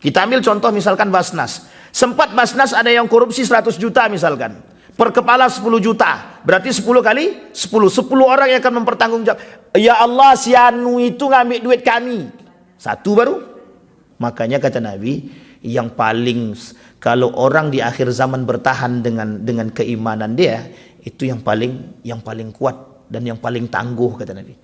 Kita ambil contoh misalkan Basnas. Sempat Basnas ada yang korupsi 100 juta misalkan. Per kepala 10 juta. Berarti 10 kali 10. 10 orang yang akan mempertanggungjawab. Ya Allah, si Anu itu ngambil duit kami. Satu baru. Makanya kata Nabi, yang paling, kalau orang di akhir zaman bertahan dengan keimanan dia, itu yang paling kuat dan yang paling tangguh, kata Nabi.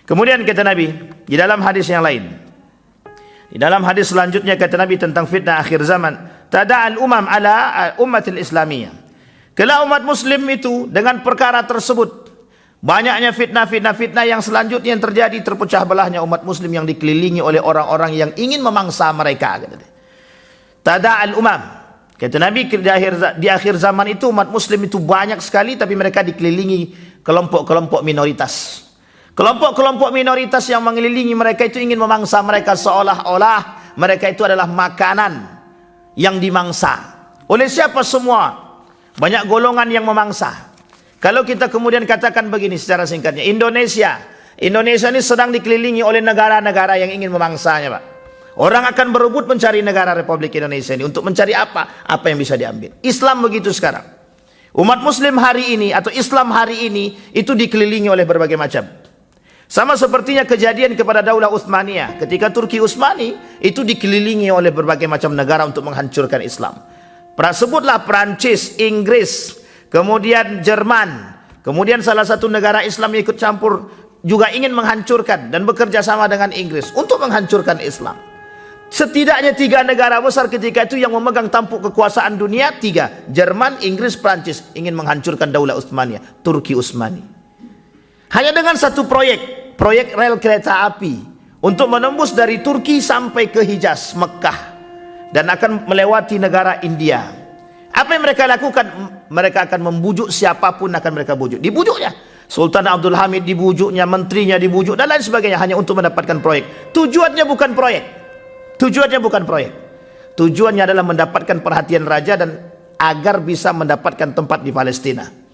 Kemudian kata Nabi di dalam hadis yang lain, di dalam hadis selanjutnya kata Nabi tentang fitnah akhir zaman, tada'al umam ala ummatil islamiyah. Kalau umat muslim itu dengan perkara tersebut, banyaknya fitnah yang selanjutnya yang terjadi, terpecah belahnya umat muslim yang dikelilingi oleh orang-orang yang ingin memangsa mereka. Tada'al umam, kata Nabi, di akhir zaman itu umat muslim itu banyak sekali, tapi mereka dikelilingi kelompok-kelompok minoritas. Kelompok-kelompok minoritas yang mengelilingi mereka itu ingin memangsa mereka, seolah-olah mereka itu adalah makanan yang dimangsa. Oleh siapa semua? Banyak golongan yang memangsa. Kalau kita kemudian katakan begini secara singkatnya, Indonesia ini sedang dikelilingi oleh negara-negara yang ingin memangsanya, Pak. Orang akan berebut mencari negara Republik Indonesia ini untuk mencari apa? Apa yang bisa diambil. Islam begitu sekarang. Umat muslim hari ini atau Islam hari ini itu dikelilingi oleh berbagai macam. Sama sepertinya kejadian kepada Daulah Utsmaniyah. Ketika Turki Utsmani itu dikelilingi oleh berbagai macam negara untuk menghancurkan Islam. Sebutlah Prancis, Inggris, kemudian Jerman, kemudian salah satu negara Islam yang ikut campur juga ingin menghancurkan dan bekerja sama dengan Inggris untuk menghancurkan Islam. Setidaknya 3 negara besar ketika itu yang memegang tampuk kekuasaan dunia, 3, Jerman, Inggris, Prancis, ingin menghancurkan Daulah Utsmaniyah, Turki Utsmani. Hanya dengan satu proyek rel kereta api untuk menembus dari Turki sampai ke Hijaz, Mekah, dan akan melewati negara India. Apa yang mereka lakukan? Mereka akan membujuk siapapun, akan mereka bujuk. Dibujuknya Sultan Abdul Hamid, dibujuknya menterinya, dibujuk dan lain sebagainya, hanya untuk mendapatkan proyek. Tujuannya bukan proyek. Tujuannya adalah mendapatkan perhatian raja dan agar bisa mendapatkan tempat di Palestina.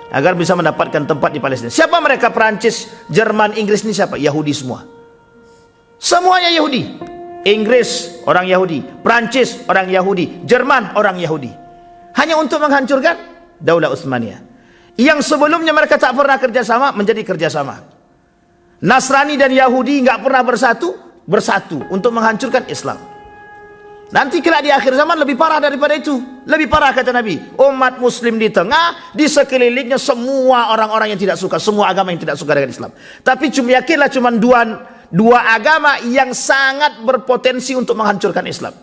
Siapa mereka? Perancis, Jerman, Inggris ini siapa? Yahudi semua. Semuanya Yahudi. Inggris orang Yahudi, Perancis orang Yahudi, Jerman orang Yahudi. Hanya untuk menghancurkan Daulah Utsmaniyah. Yang sebelumnya mereka tak pernah kerjasama, menjadi kerjasama. Nasrani dan Yahudi nggak pernah bersatu untuk menghancurkan Islam. Nanti kelak di akhir zaman lebih parah daripada itu. Lebih parah kata Nabi. Umat muslim di tengah, di sekelilingnya semua orang-orang yang tidak suka, semua agama yang tidak suka dengan Islam. Tapi yakinlah cuma dua agama yang sangat berpotensi untuk menghancurkan Islam.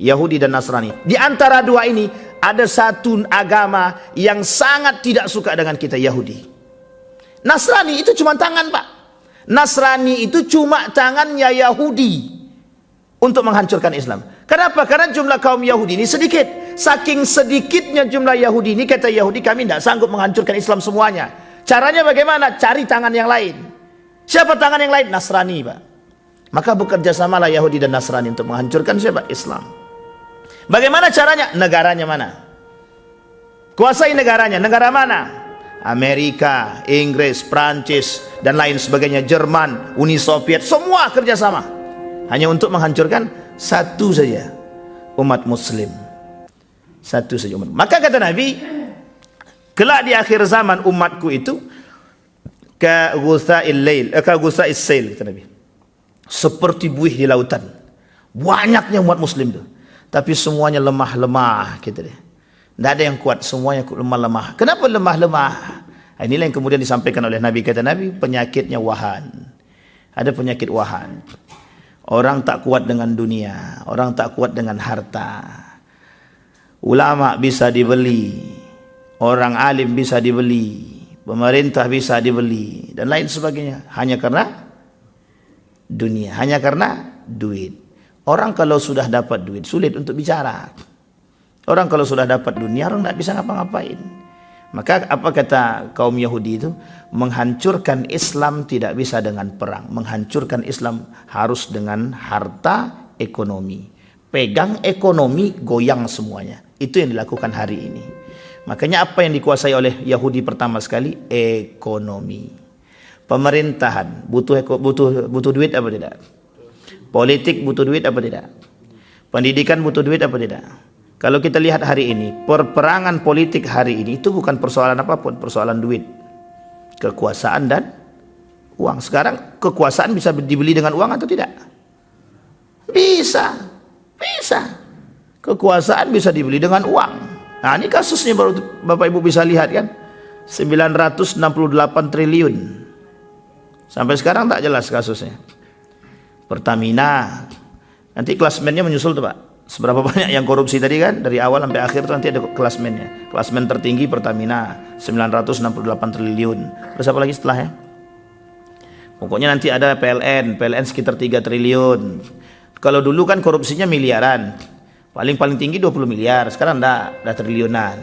Yahudi dan Nasrani. Di antara dua ini ada satu agama yang sangat tidak suka dengan kita, Yahudi. Nasrani itu cuma tangan, Pak. Nasrani itu cuma tangannya Yahudi untuk menghancurkan Islam. Kenapa? Karena jumlah kaum Yahudi ini sedikit. Saking sedikitnya jumlah Yahudi ini, kata Yahudi, kami tidak sanggup menghancurkan Islam semuanya. Caranya bagaimana? Cari tangan yang lain. Siapa tangan yang lain? Nasrani, Pak. Maka bekerja samalah Yahudi dan Nasrani untuk menghancurkan siapa? Islam. Bagaimana caranya? Negaranya mana? Kuasai negaranya. Negara mana? Amerika, Inggris, Prancis, dan lain sebagainya. Jerman, Uni Soviet, semua kerjasama. Hanya untuk menghancurkan satu saja umat muslim. Satu saja umat. Maka kata Nabi, kelak di akhir zaman umatku itu ka ghusa'is sail, kata Nabi. Seperti buih di lautan. Banyaknya umat muslim itu. Tapi semuanya lemah-lemah, gitu deh. Tidak ada yang kuat, semuanya lemah-lemah. Kenapa lemah-lemah? Inilah yang kemudian disampaikan oleh Nabi. Kata Nabi, penyakitnya wahan. Ada penyakit wahan. Orang tak kuat dengan dunia, orang tak kuat dengan harta. Ulama bisa dibeli, orang alim bisa dibeli, pemerintah bisa dibeli, dan lain sebagainya. Hanya karena dunia, hanya karena duit. Orang kalau sudah dapat duit, sulit untuk bicara. Orang kalau sudah dapat dunia, orang tidak bisa ngapa-ngapain. Maka apa kata kaum Yahudi itu? Menghancurkan Islam tidak bisa dengan perang. Menghancurkan Islam harus dengan harta, ekonomi. pegang ekonomi, goyang semuanya. Itu yang dilakukan hari ini. Makanya apa yang dikuasai oleh Yahudi pertama sekali? Ekonomi. Pemerintahan butuh duit apa tidak? Politik butuh duit apa tidak? Pendidikan butuh duit apa tidak? Kalau kita lihat hari ini, perperangan politik hari ini itu bukan persoalan apapun, persoalan duit, kekuasaan dan uang. Sekarang kekuasaan bisa dibeli dengan uang atau tidak? Bisa. Kekuasaan bisa dibeli dengan uang. Nah, ini kasusnya baru Bapak Ibu bisa lihat kan, 968 triliun. Sampai sekarang tak jelas kasusnya. Pertamina, nanti klasmennya menyusul tuh Pak. Seberapa banyak yang korupsi tadi kan, dari awal sampai akhir tuh nanti ada klasmennya. Klasmen tertinggi Pertamina 968 triliun. Terus apa lagi setelahnya? Pokoknya nanti ada PLN sekitar 3 triliun. Kalau dulu kan korupsinya miliaran, paling tinggi 20 miliar, sekarang udah triliunan.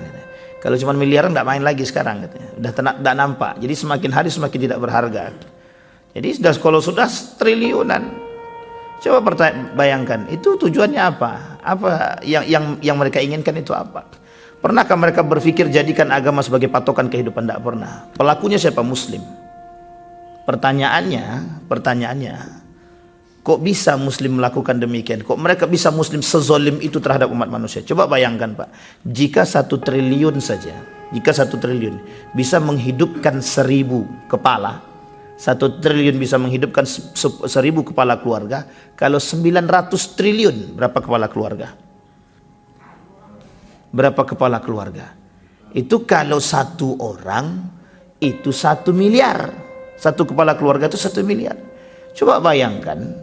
Kalau cuma miliaran nggak main lagi sekarang, udah tidak nampak. Jadi semakin hari semakin tidak berharga. Jadi kalau sudah triliunan, coba bayangkan itu tujuannya apa? Apa yang mereka inginkan itu apa? Pernahkah mereka berpikir jadikan agama sebagai patokan kehidupan? Tidak pernah. Pelakunya siapa? Muslim. Pertanyaannya, kok bisa Muslim melakukan demikian? Kok mereka bisa Muslim sezolim itu terhadap umat manusia? Coba bayangkan Pak, jika 1 triliun saja, bisa menghidupkan 1000 kepala, 1 triliun bisa menghidupkan 1000 kepala keluarga. Kalau 900 triliun, berapa kepala keluarga? Berapa kepala keluarga? Itu kalau 1 orang, itu 1 miliar. 1 kepala keluarga itu 1 miliar. Coba bayangkan,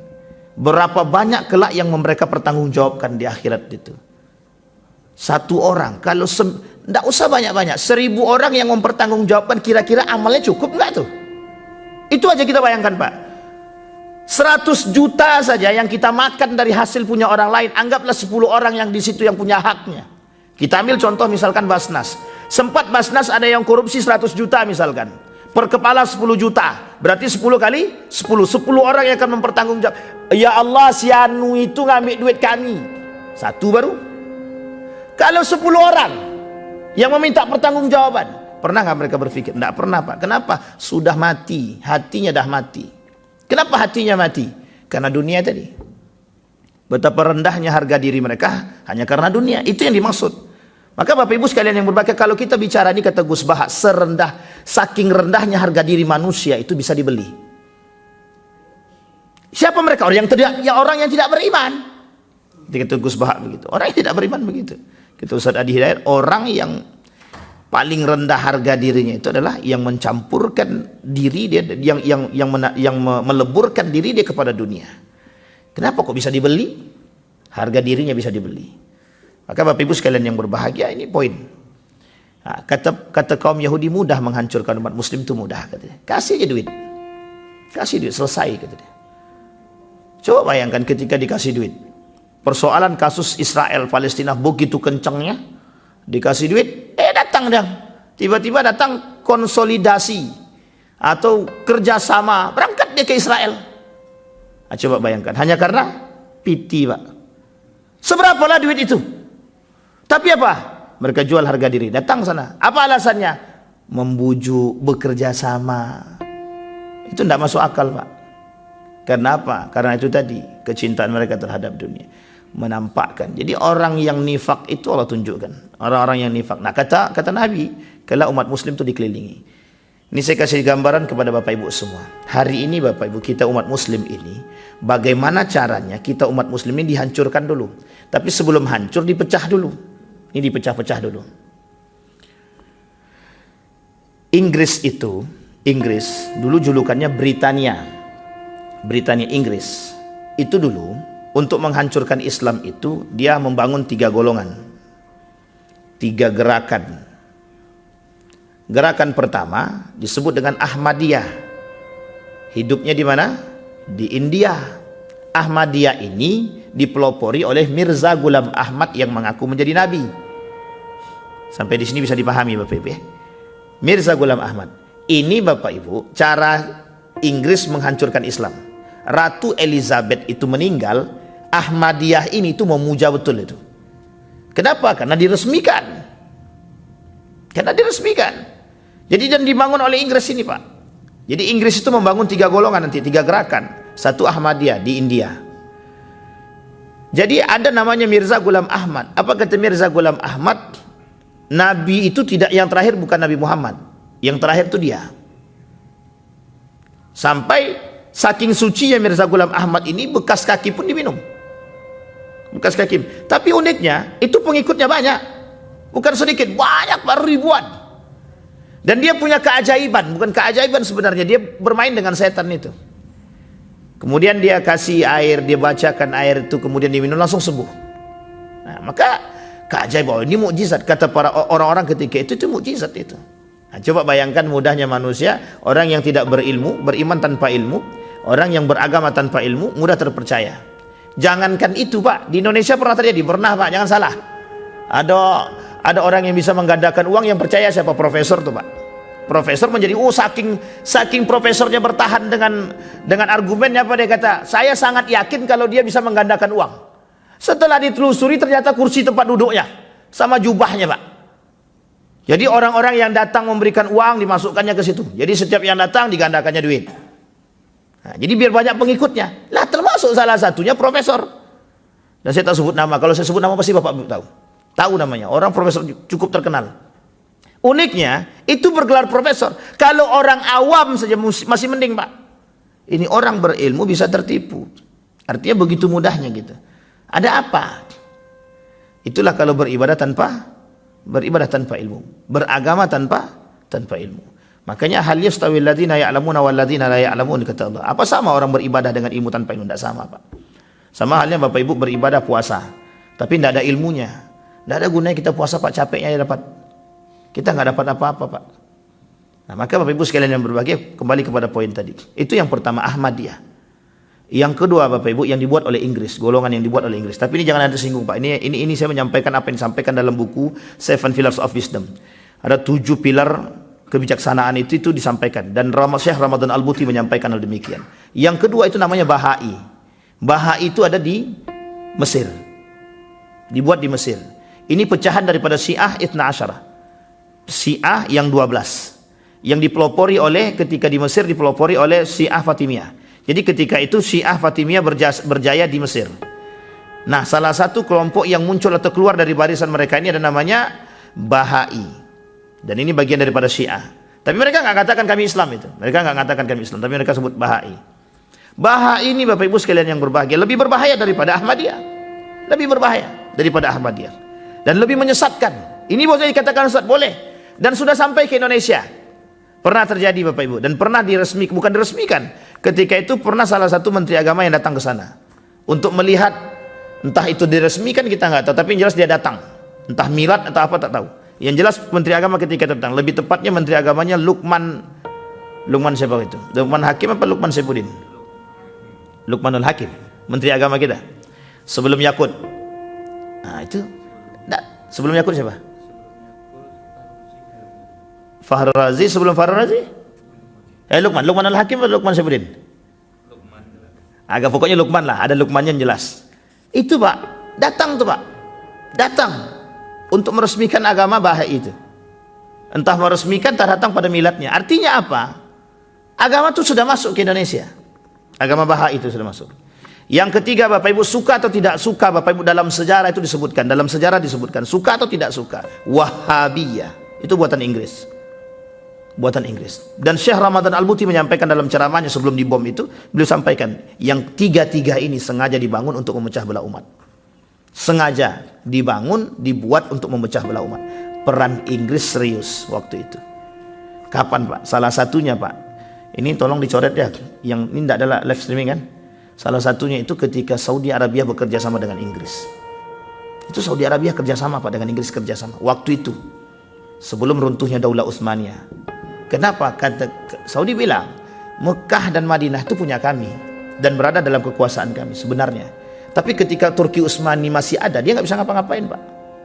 berapa banyak kelak yang mereka pertanggungjawabkan di akhirat itu. 1 orang, kalau tidak usah banyak-banyak, 1000 orang yang mempertanggungjawabkan, kira-kira amalnya cukup nggak tuh? Itu aja kita bayangkan Pak. 100 juta saja yang kita makan dari hasil punya orang lain, anggaplah 10 orang yang di situ yang punya haknya. Kita ambil contoh misalkan Basnas. Sempat Basnas ada yang korupsi 100 juta misalkan. Per kepala 10 juta. Berarti 10 kali 10 orang yang akan mempertanggungjawab. Ya Allah, si Anu itu ngambil duit kami. 1 baru. Kalau 10 orang yang meminta pertanggungjawaban, pernah nggak mereka berpikir? Tidak pernah Pak. Kenapa? Sudah mati, hatinya dah mati. Kenapa hatinya mati? Karena dunia tadi. Betapa rendahnya harga diri mereka hanya karena dunia. Itu yang dimaksud. Maka Bapak Ibu sekalian yang berbahagia, kalau kita bicara ini kata Gus Baha, saking rendahnya harga diri manusia itu bisa dibeli. Siapa mereka? Orang yang tidak beriman. Kata Gus Baha begitu. Orang yang tidak beriman begitu. Kata Ustaz Adi Hidayat, orang yang paling rendah harga dirinya itu adalah yang mencampurkan diri dia, yang meleburkan diri dia kepada dunia. Kenapa kok bisa dibeli? Harga dirinya bisa dibeli. Maka Bapak Ibu sekalian yang berbahagia, ini poin. Nah, kata kaum Yahudi, mudah menghancurkan umat Muslim itu mudah katanya. Kasih aja duit, selesai katanya. Coba bayangkan ketika dikasih duit. Persoalan kasus Israel Palestina begitu kencangnya, dikasih duit, tiba-tiba datang konsolidasi atau kerjasama, berangkat dia ke Israel. Nah, coba bayangkan, hanya karena piti Pak. Seberapalah duit itu? Tapi apa? Mereka jual harga diri, datang sana. Apa alasannya? Membujuk, bekerja sama. Itu tidak masuk akal Pak. Karena apa? Karena itu tadi, kecintaan mereka terhadap dunia. Menampakkan. Jadi orang yang nifak itu Allah tunjukkan. Orang-orang yang nifak. Nah kata Nabi, kalau umat Muslim itu dikelilingi. Ini saya kasih gambaran kepada Bapak Ibu semua. Hari ini Bapak Ibu, kita umat Muslim ini, bagaimana caranya kita umat Muslim ini dihancurkan dulu. Tapi sebelum hancur dipecah dulu. Ini dipecah-pecah dulu. Inggris dulu julukannya Britania Inggris. Itu dulu untuk menghancurkan Islam itu dia membangun 3 golongan, 3 gerakan. Gerakan pertama disebut dengan Ahmadiyah. Hidupnya di mana? Di India. Ahmadiyah ini dipelopori oleh Mirza Ghulam Ahmad yang mengaku menjadi nabi. Sampai di sini bisa dipahami Bapak Ibu ya. Mirza Ghulam Ahmad. Ini Bapak Ibu cara Inggris menghancurkan Islam. Ratu Elizabeth itu meninggal, Ahmadiyah ini tuh memuja betul itu. Kenapa? Karena diresmikan. Karena diresmikan. Jadi dan dibangun oleh Inggris ini, Pak. Jadi Inggris itu membangun 3 golongan nanti, 3 gerakan. Satu Ahmadiyah di India. Jadi ada namanya Mirza Ghulam Ahmad. Apa kata Mirza Ghulam Ahmad? Nabi itu tidak, yang terakhir bukan Nabi Muhammad. Yang terakhir itu dia. Sampai saking sucinya Mirza Ghulam Ahmad ini, bekas kaki pun diminum. Bekas kaki. Tapi uniknya, itu pengikutnya banyak. Bukan sedikit, banyak, baru ribuan. Dan dia punya keajaiban, bukan keajaiban sebenarnya, dia bermain dengan setan itu. Kemudian dia kasih air, dia bacakan air itu, kemudian diminum, langsung sembuh. Nah, maka keajaiban, ini mukjizat kata para orang-orang ketika itu mukjizat itu. Nah, coba bayangkan mudahnya manusia, orang yang tidak berilmu, beriman tanpa ilmu, orang yang beragama tanpa ilmu, mudah terpercaya. Jangankan itu, Pak, di Indonesia pernah terjadi, pernah, Pak, jangan salah. Ada orang yang bisa menggandakan uang, yang percaya siapa? Profesor tuh, Pak. Profesor menjadi saking profesornya bertahan dengan argumennya, apa dia kata? Saya sangat yakin kalau dia bisa menggandakan uang. Setelah ditelusuri ternyata kursi tempat duduknya sama jubahnya, Pak. Jadi orang-orang yang datang memberikan uang dimasukkannya ke situ. Jadi setiap yang datang digandakannya duit. Nah, jadi biar banyak pengikutnya. Lah termasuk salah satunya profesor. Dan saya tak sebut nama. Kalau saya sebut nama pasti Bapak tahu. Tahu namanya. Orang profesor cukup terkenal. Uniknya itu bergelar profesor. Kalau orang awam saja masih mending, Pak. Ini orang berilmu bisa tertipu. Artinya begitu mudahnya gitu. Ada apa? Itulah kalau beribadah tanpa ilmu, beragama tanpa ilmu. Makanya hal yastawil ladzina ya'lamuna wal ladzina la ya'lamun, kata Allah. Apa sama orang beribadah dengan ilmu tanpa ilmu? Tidak sama, Pak. Sama halnya Bapak Ibu beribadah puasa, tapi tidak ada ilmunya. Tidak ada gunanya kita puasa, Pak, capeknya ya dapat. Kita nggak dapat apa-apa, Pak. Nah, maka Bapak Ibu sekalian yang berbahagia, kembali kepada poin tadi. Itu yang pertama, Ahmadiyah. Yang kedua, Bapak Ibu, yang dibuat oleh Inggris, golongan yang dibuat oleh Inggris. Tapi ini jangan ada tersinggung, Pak. Ini saya menyampaikan apa yang disampaikan dalam buku Seven Pillars of Wisdom. Ada 7 pilar kebijaksanaan itu disampaikan, dan Syekh Ramadan Al-Buti menyampaikan hal demikian. Yang kedua itu namanya Bahai. Bahai itu ada di Mesir. Dibuat di Mesir. Ini pecahan daripada Syiah Ithna Asyarah. Syiah yang 12. Yang dipelopori oleh, ketika di Mesir dipelopori oleh Syiah Fatimiyah. Jadi ketika itu Syiah Fatimiyah berjaya di Mesir. Nah, salah satu kelompok yang muncul atau keluar dari barisan mereka ini ada namanya Bahai. Dan ini bagian daripada Syiah. Tapi mereka nggak katakan kami Islam itu. Mereka nggak katakan kami Islam, tapi mereka sebut Bahai. Bahai ini Bapak Ibu sekalian yang berbahagia, lebih berbahaya daripada Ahmadiyah. Lebih berbahaya daripada Ahmadiyah. Dan lebih menyesatkan. Ini boleh dikatakan sesat, boleh. Dan sudah sampai ke Indonesia. Pernah terjadi, Bapak Ibu, dan pernah bukan diresmikan. Ketika itu pernah salah satu menteri agama yang datang ke sana untuk melihat, entah itu diresmikan kita nggak tahu, tapi yang jelas dia datang. Entah milad atau apa tak tahu. Yang jelas menteri agama ketika datang, lebih tepatnya menteri agamanya Lukman siapa itu? Lukman Hakim apa Lukman Saifuddin? Lukmanul Hakim, menteri agama kita. Sebelum Yakut. Nah, itu sebelum Yakut siapa? Fahrul Razi. Sebelum Fahrul Razi Lukmanul Hakim atau Lukman Saifuddin? Agak pokoknya Lukman lah, ada Lukmannya yang jelas. Itu, Pak, datang tuh, Pak, datang untuk meresmikan agama Bahai itu. Entah meresmikan, entah datang pada miladnya. Artinya apa? Agama itu sudah masuk ke Indonesia. Agama Bahai itu sudah masuk. Yang ketiga, Bapak Ibu, suka atau tidak suka, Bapak Ibu, dalam sejarah itu disebutkan, suka atau tidak suka, Wahabiyah itu buatan Inggris. Buatan Inggris. Dan Syekh Ramadan Al-Buti menyampaikan dalam ceramahnya sebelum dibom itu, beliau sampaikan yang tiga-tiga ini sengaja dibangun untuk memecah belah umat. Sengaja dibuat untuk memecah belah umat. Peran Inggris serius waktu itu. Kapan, Pak? Salah satunya, Pak, ini tolong dicoret ya, yang ini tidak ada live streaming kan. Salah satunya itu ketika Saudi Arabia bekerja sama dengan Inggris. Itu Saudi Arabia kerjasama, Pak, dengan Inggris kerjasama waktu itu, sebelum runtuhnya Daulah Utsmaniyah. Kenapa? Kata Saudi bilang, Mekah dan Madinah itu punya kami dan berada dalam kekuasaan kami sebenarnya. Tapi ketika Turki Utsmani masih ada, dia nggak bisa ngapa-ngapain, Pak.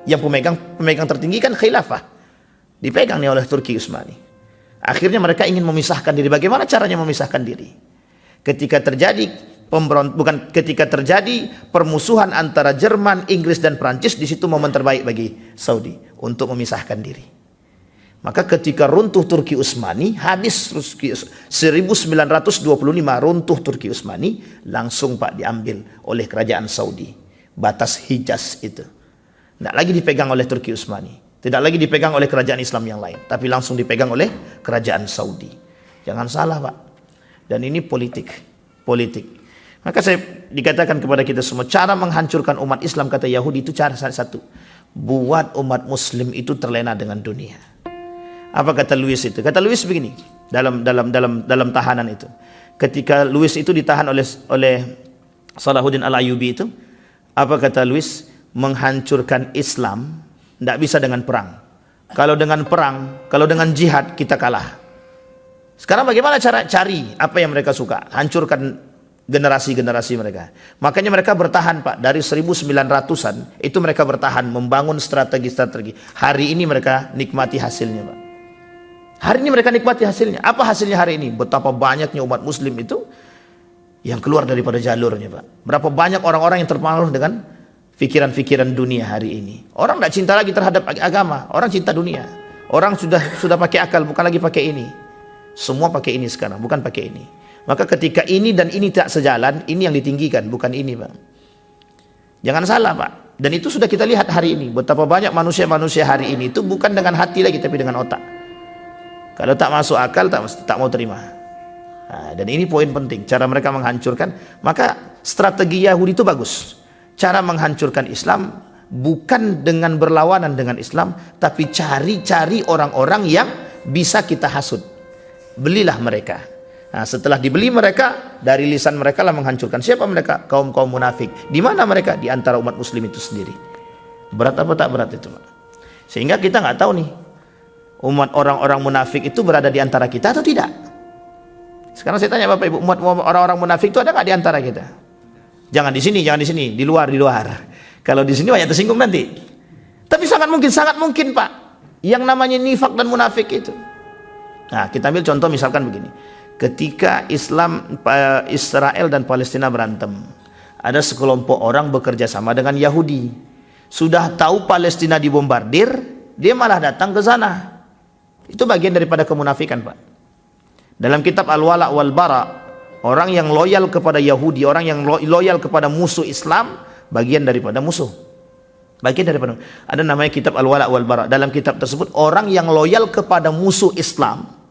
Yang pemegang tertinggi kan khilafah, dipegang nih oleh Turki Utsmani. Akhirnya mereka ingin memisahkan diri. Bagaimana caranya memisahkan diri? Ketika terjadi bukan ketika terjadi permusuhan antara Jerman, Inggris dan Prancis, di situ momen terbaik bagi Saudi untuk memisahkan diri. Maka ketika runtuh Turki Utsmani, habis 1925 runtuh Turki Utsmani, langsung Pak diambil oleh kerajaan Saudi. Batas Hijaz itu. Tidak lagi dipegang oleh Turki Utsmani. Tidak lagi dipegang oleh kerajaan Islam yang lain. Tapi langsung dipegang oleh kerajaan Saudi. Jangan salah Pak. Dan ini politik. Maka saya dikatakan kepada kita semua, cara menghancurkan umat Islam kata Yahudi itu cara satu. Buat umat Muslim itu terlena dengan dunia. Apa kata Louis itu? Kata Louis begini dalam tahanan itu. Ketika Louis itu ditahan oleh Salahuddin Al-Ayyubi itu, apa kata Louis? Menghancurkan Islam tidak bisa dengan perang. Kalau dengan perang, kalau dengan jihad kita kalah. Sekarang bagaimana cara cari apa yang mereka suka? Hancurkan generasi-generasi mereka. Makanya mereka bertahan Pak, dari 1900-an itu mereka bertahan membangun strategi-strategi. Hari ini mereka nikmati hasilnya Pak. Hari ini mereka nikmati hasilnya. Apa hasilnya hari ini? Betapa banyaknya umat Muslim itu yang keluar daripada jalurnya Pak. Berapa banyak orang-orang yang terpengaruh dengan pikiran-pikiran dunia hari ini. Orang tidak cinta lagi terhadap agama, orang cinta dunia. Orang sudah pakai akal, bukan lagi pakai ini. Semua pakai ini sekarang, bukan pakai ini. Maka ketika ini dan ini tak sejalan, ini yang ditinggikan, bukan ini Pak. Jangan salah Pak. Dan itu sudah kita lihat hari ini. Betapa banyak manusia-manusia hari ini itu bukan dengan hati lagi, tapi dengan otak. Kalau tak masuk akal, tak mau terima. Nah, dan ini poin penting. Cara mereka menghancurkan. Maka strategi Yahudi itu bagus. Cara menghancurkan Islam bukan dengan berlawanan dengan Islam, tapi cari-cari orang-orang yang bisa kita hasut. Belilah mereka. Nah, setelah dibeli mereka, dari lisan mereka lah menghancurkan. Siapa mereka? Kaum-kaum munafik. Di mana mereka? Di antara umat Muslim itu sendiri. Berat apa tak berat itu Pak? Sehingga kita nggak tahu nih, umat orang-orang munafik itu berada di antara kita atau tidak? Sekarang saya tanya Bapak Ibu, umat orang-orang munafik itu ada nggak di antara kita? Jangan di sini, di luar. Kalau di sini banyak tersinggung nanti. Tapi sangat mungkin Pak, yang namanya nifak dan munafik itu. Nah, kita ambil contoh misalkan begini. Ketika Israel dan Palestina berantem, ada sekelompok orang bekerja sama dengan Yahudi. Sudah tahu Palestina dibombardir, dia malah datang ke sana. Itu bagian daripada kemunafikan Pak. Dalam kitab Al-Wala' wal Bara', orang yang loyal kepada Yahudi, orang yang loyal kepada musuh Islam, bagian daripada musuh. Ada namanya kitab Al-Wala' wal Bara'. Dalam kitab tersebut, orang yang loyal kepada musuh Islam,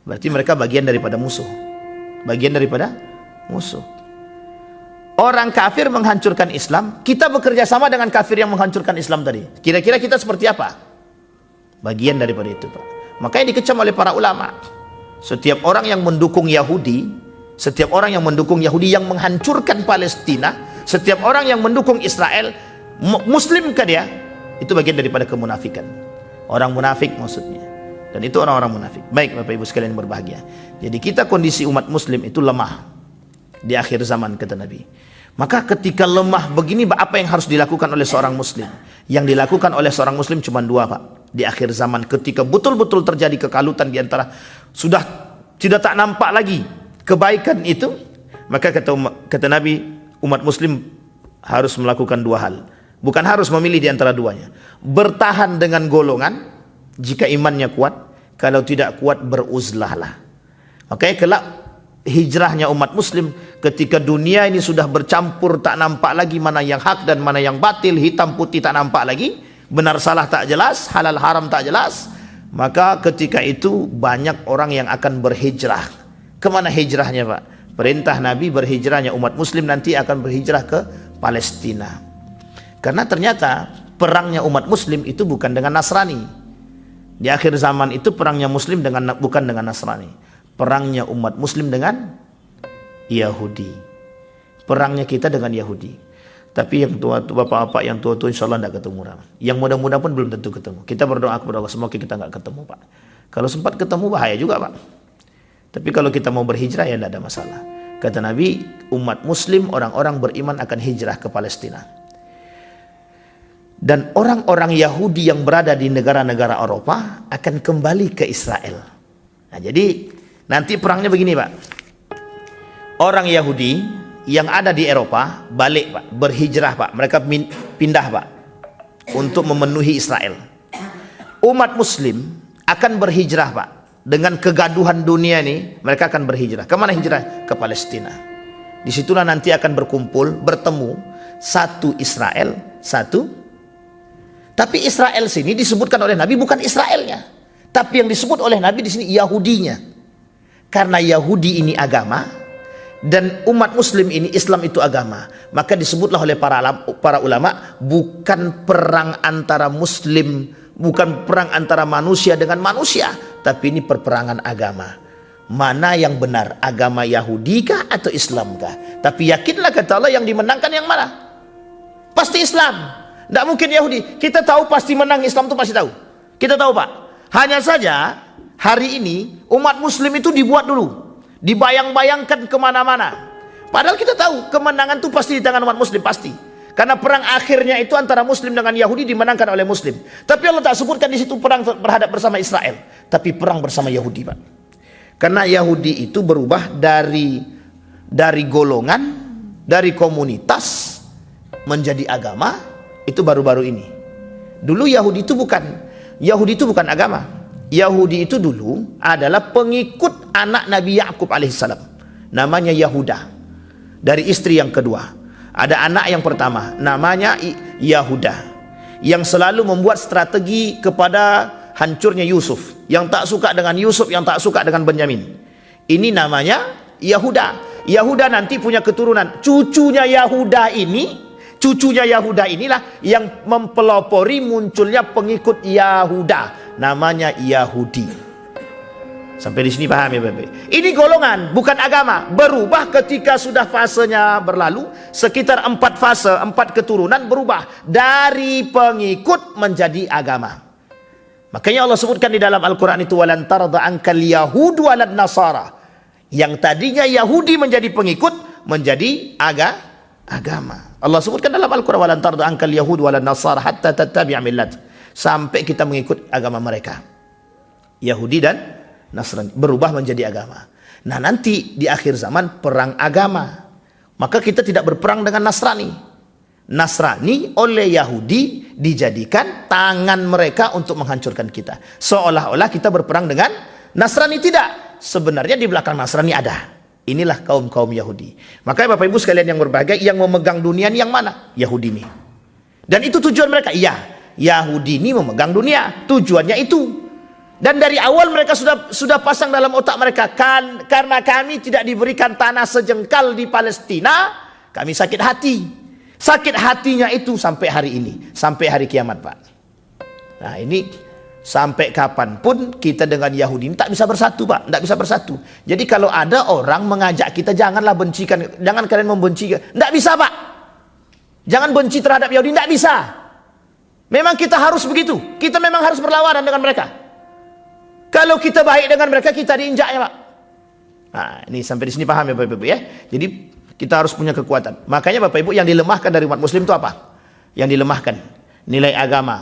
berarti mereka bagian daripada musuh. Orang kafir menghancurkan Islam, kita bekerja sama dengan kafir yang menghancurkan Islam tadi. Kira-kira kita seperti apa? Bagian daripada itu Pak. Makanya dikecam oleh para ulama. Setiap orang yang mendukung Yahudi, setiap orang yang mendukung Yahudi yang menghancurkan Palestina, setiap orang yang mendukung Israel, Muslim kan dia, itu bagian daripada kemunafikan. Orang munafik maksudnya. Dan itu orang-orang munafik. Baik Bapak Ibu sekalian berbahagia. Jadi kita kondisi umat Muslim itu lemah di akhir zaman kata Nabi. Maka ketika lemah begini, apa yang harus dilakukan oleh seorang Muslim? Yang dilakukan oleh seorang Muslim cuma dua Pak. Di akhir zaman ketika betul-betul terjadi kekalutan di antara, sudah tidak tak nampak lagi kebaikan itu, maka kata Nabi, umat Muslim harus melakukan dua hal. Bukan harus memilih di antara duanya. Bertahan dengan golongan jika imannya kuat, kalau tidak kuat beruzlahlah. Makanya kelak hijrahnya umat Muslim ketika dunia ini sudah bercampur, tak nampak lagi mana yang hak dan mana yang batil, hitam putih tak nampak lagi, benar salah tak jelas, halal haram tak jelas, maka ketika itu banyak orang yang akan berhijrah. Kemana hijrahnya Pak? Perintah Nabi berhijrahnya umat Muslim nanti akan berhijrah ke Palestina. Karena ternyata perangnya umat Muslim itu bukan dengan Nasrani. Di akhir zaman itu perangnya Muslim bukan dengan Nasrani. Perangnya umat Muslim dengan Yahudi. Perangnya kita dengan Yahudi. Tapi yang tua, bapak-bapak yang tua-tua insya Allah tidak ketemu. Yang muda-muda pun belum tentu ketemu. Kita berdoa kepada Allah semoga kita nggak ketemu Pak. Kalau sempat ketemu bahaya juga Pak. Tapi kalau kita mau berhijrah ya tidak ada masalah. Kata Nabi, umat Muslim, orang-orang beriman akan hijrah ke Palestina. Dan orang-orang Yahudi yang berada di negara-negara Eropa akan kembali ke Israel. Nah, jadi nanti perangnya begini Pak. Orang Yahudi yang ada di Eropa balik Pak, berhijrah Pak, mereka pindah Pak untuk memenuhi Israel. Umat Muslim akan berhijrah Pak, dengan kegaduhan dunia ini mereka akan berhijrah. Kemana hijrah? Ke Palestina. Disitulah nanti akan berkumpul, bertemu satu Israel, satu. Tapi Israel sini disebutkan oleh Nabi bukan Israelnya, tapi yang disebut oleh Nabi di sini Yahudinya. Karena Yahudi ini agama dan umat Muslim ini Islam itu agama, maka disebutlah oleh para ulama bukan perang antara Muslim, bukan perang antara manusia dengan manusia, tapi ini perperangan agama. Mana yang benar, agama Yahudi kah atau Islam kah? Tapi yakinlah kata Allah yang dimenangkan yang mana? Pasti Islam, tidak mungkin Yahudi. Kita tahu pasti menang Islam, itu pasti tahu. Kita tahu Pak. Hanya saja hari ini umat Muslim itu dibuat dulu, dibayang-bayangkan kemana-mana. Padahal kita tahu kemenangan itu pasti di tangan umat Muslim, pasti. Karena perang akhirnya itu antara Muslim dengan Yahudi dimenangkan oleh Muslim. Tapi Allah tak sebutkan di situ perang berhadap bersama Israel, tapi perang bersama Yahudi Pak. Karena Yahudi itu berubah dari golongan, dari komunitas menjadi agama, itu baru-baru ini. Dulu Yahudi itu bukan agama. Yahudi itu dulu adalah pengikut anak Nabi Yakub alaihissalam, namanya Yahuda, dari istri yang kedua. Ada anak yang pertama namanya Yahuda, yang selalu membuat strategi kepada hancurnya Yusuf, yang tak suka dengan Yusuf, yang tak suka dengan Benyamin. Ini namanya Yahuda. Yahuda nanti punya keturunan, cucunya Yahuda inilah yang mempelopori munculnya pengikut Yahuda, namanya Yahudi. Sampai di sini paham ya Bapak? Ini golongan, bukan agama. Berubah ketika sudah fasenya berlalu, sekitar 4 fase, 4 keturunan berubah dari pengikut menjadi agama. Makanya Allah sebutkan di dalam Al-Quran itu, walan tarda ankal yahudu walad nasara. Yang tadinya Yahudi menjadi pengikut, menjadi agama. Allah sebutkan dalam Al-Quran, walan tarda ankal yahudu walad nasara hatta tattabi'a millat. Sampai kita mengikut agama mereka. Yahudi dan Nasrani berubah menjadi agama. Nah nanti di akhir zaman perang agama, maka kita tidak berperang dengan Nasrani. Nasrani oleh Yahudi dijadikan tangan mereka untuk menghancurkan kita, seolah-olah kita berperang dengan Nasrani. Tidak, sebenarnya di belakang Nasrani ada. Inilah kaum Yahudi. Makanya Bapak Ibu sekalian yang berbahagia, yang memegang dunia ini yang mana? Yahudi ini. Dan itu tujuan mereka. Iya, Yahudi ini memegang dunia, tujuannya itu. Dan dari awal mereka sudah pasang dalam otak mereka, karena kami tidak diberikan tanah sejengkal di Palestina, kami sakit hati. Sakit hatinya itu sampai hari ini, sampai hari kiamat Pak. Nah ini sampai kapanpun kita dengan Yahudi ini tak bisa bersatu Pak, tak bisa bersatu. Jadi kalau ada orang mengajak kita, janganlah bencikan, jangan kalian membenci, tak bisa Pak. Jangan benci terhadap Yahudi, tak bisa. Memang kita harus begitu, kita memang harus berlawanan dengan mereka. Kalau kita baik dengan mereka, kita diinjaknya Pak. Nah ini sampai di sini paham ya Bapak Ibu ya. Jadi kita harus punya kekuatan. Makanya Bapak Ibu yang dilemahkan dari umat Muslim itu apa? Yang dilemahkan nilai agama,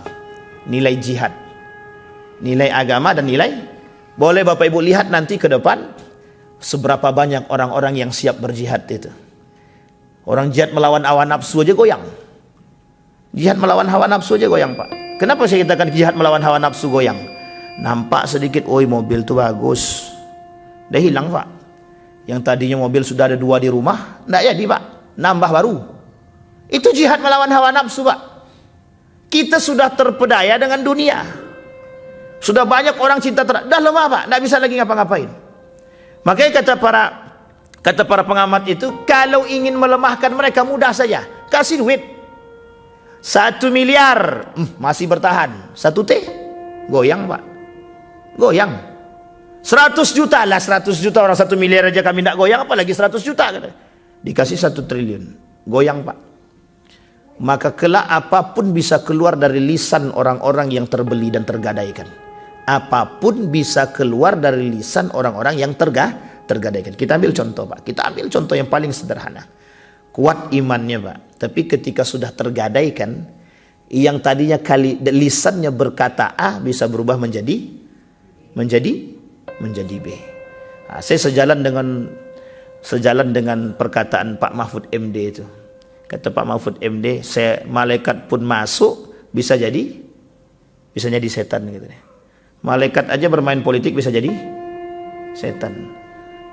nilai jihad, nilai agama dan nilai. Boleh Bapak Ibu lihat nanti ke depan seberapa banyak orang-orang yang siap berjihad itu. Orang jihad melawan hawa nafsu aja goyang. Jihad melawan hawa nafsu aja goyang Pak. Kenapa saya katakan jihad melawan hawa nafsu goyang? Nampak sedikit, oi mobil tuh bagus, dah hilang Pak. Yang tadinya mobil sudah ada 2 di rumah, enggak jadi Pak, nambah baru. Itu jihad melawan hawa nafsu Pak. Kita sudah terpedaya dengan dunia, sudah banyak orang cinta dah lemah Pak, enggak bisa lagi ngapa-ngapain. Makanya kata para pengamat itu, kalau ingin melemahkan mereka mudah saja, kasih duit 1 miliar, masih bertahan. 1 T goyang Pak, goyang. 100 juta lah, 100 juta orang 1 miliar aja kami tidak goyang, apalagi 100 juta. Dikasih 1 triliun, goyang Pak. Maka kelak apapun bisa keluar dari lisan orang-orang yang terbeli dan tergadaikan. Apapun bisa keluar dari lisan orang-orang yang tergadaikan. Kita ambil contoh Pak, kita ambil contoh yang paling sederhana. Kuat imannya Pak, tapi ketika sudah tergadaikan, yang tadinya lisannya berkata A bisa berubah menjadi B. Nah, saya sejalan dengan sejalan dengan perkataan Pak Mahfud MD itu. Kata Pak Mahfud MD, malaikat pun masuk bisa jadi setan gitu. Malaikat aja bermain politik bisa jadi setan.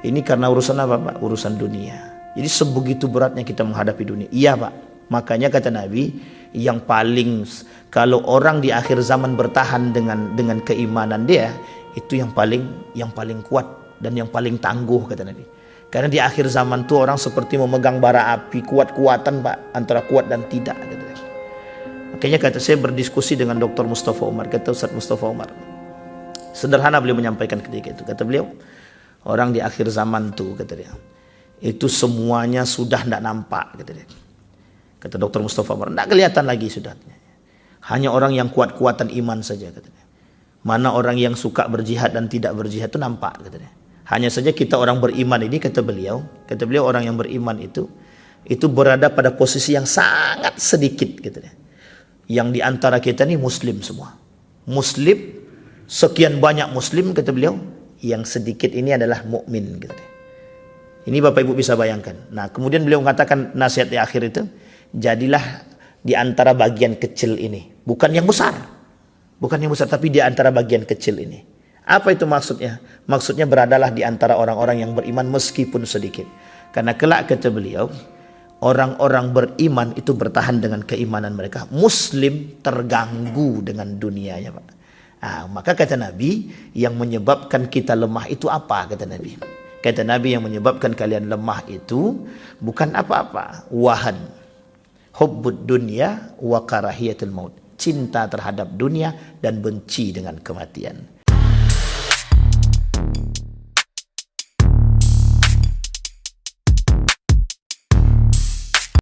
Ini karena urusan apa, Pak? Urusan dunia. Jadi sebegitu beratnya kita menghadapi dunia. Iya, Pak. Makanya kata Nabi, yang paling, kalau orang di akhir zaman bertahan dengan keimanan dia, itu yang paling kuat dan yang paling tangguh, kata Nabi. Karena di akhir zaman itu orang seperti memegang bara api, kuat-kuatan, Pak, antara kuat dan tidak, kata Nabi. Makanya kata saya berdiskusi dengan Dr. Mustafa Umar, kata Ustaz Mustafa Umar. Sederhana beliau menyampaikan ketika itu. Kata beliau, orang di akhir zaman tuh, kata dia, itu semuanya sudah tidak nampak, kata dia. Kata Dr. Mustafa Umar, tidak kelihatan lagi sudah. Hanya orang yang kuat-kuatan iman saja, kata dia. Mana orang yang suka berjihad dan tidak berjihad itu nampak, kata dia. Hanya saja kita orang beriman ini, kata beliau orang yang beriman itu berada pada posisi yang sangat sedikit, kata dia. Yang di antara kita ini muslim semua. Muslim, sekian banyak muslim, kata beliau, yang sedikit ini adalah mukmin, gitu. Ini Bapak Ibu bisa bayangkan. Nah, kemudian beliau mengatakan nasihat di akhir itu, jadilah di antara bagian kecil ini, bukan yang besar, tapi di antara bagian kecil ini. Apa itu maksudnya? Maksudnya beradalah di antara orang-orang yang beriman meskipun sedikit. Karena kelak, kata beliau, orang-orang beriman itu bertahan dengan keimanan mereka. Muslim terganggu dengan dunianya, Pak. Maka kata Nabi, yang menyebabkan kita lemah itu apa? Kata Nabi. Kata Nabi, yang menyebabkan kalian lemah itu bukan apa-apa. Wahan, hubbud dunya wa karahiyatul maut. Cinta terhadap dunia dan benci dengan kematian.